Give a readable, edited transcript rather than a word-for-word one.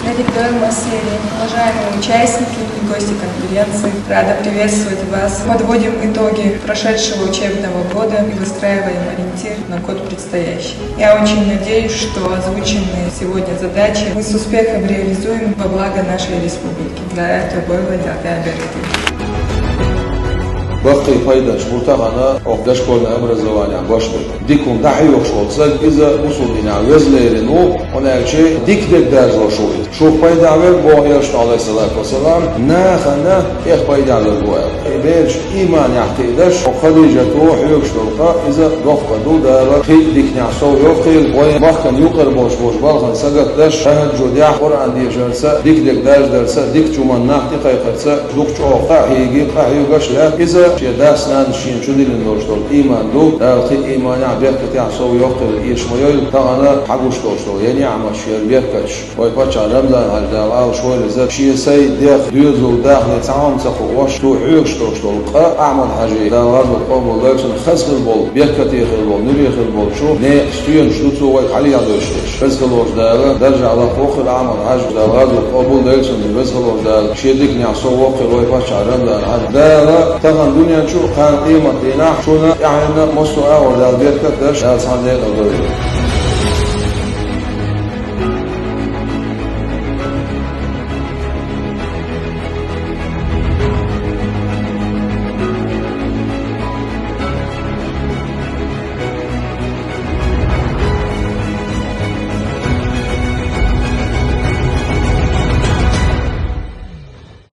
Дорогой Массери, уважаемые участники и гости конференции, рада приветствовать вас. Подводим итоги прошедшего учебного года и выстраиваем ориентир на год предстоящий. Я очень надеюсь, что озвученные сегодня задачи мы с успехом реализуем во благо нашей республики. Для этого было وقتی پیداش مرتقنا آخدش کردن образование باشه. دیکم دعیوق شد. زد از مسئولین وزلیرنو آنچه دیکدک درز شوید. شو پیدا ول باهیش ناله سلام نه خنده یک پیدا ول باید. بیش ایمان یحتیجش خدیجه تو حیوش دلقا از رفق دو دار خیل دیک نعسو یفقیل باید باکن یوکر باش بالغن سگت دش شهد جودیا قرآن دیجرس دیکدک درز دیک چومان نحتی قیقرس دوک چوقا هیگی قهیوگش لا از شيء داسنا شين شو دل النورشتول إيمان دو دارتي إيمان عبير كتير سو يقتل إيش ميول تانا حقوش توشتول يعني عمش يربيت كش ويبتش رمضان هالجلال شوي لزق شيء سيد داخ ديوزو داخل تعاون سخوش تو حيوش توشتول أعمل حاجة دارات القوم ولكن خسر البول بيركتي خلبول نبي خلبول شو نه ستيون شو تو ويك علي عدوشتش بس خلوش دار درجة على فوق العمل حاجة دارات القوم ولكن بس خلوش دار شيء ديك نعسو وقت ويبتش رمضان هذا تغن دنيا شو كان قيمة دينا شو يعني مستوى ولا بيركت دش هذا صار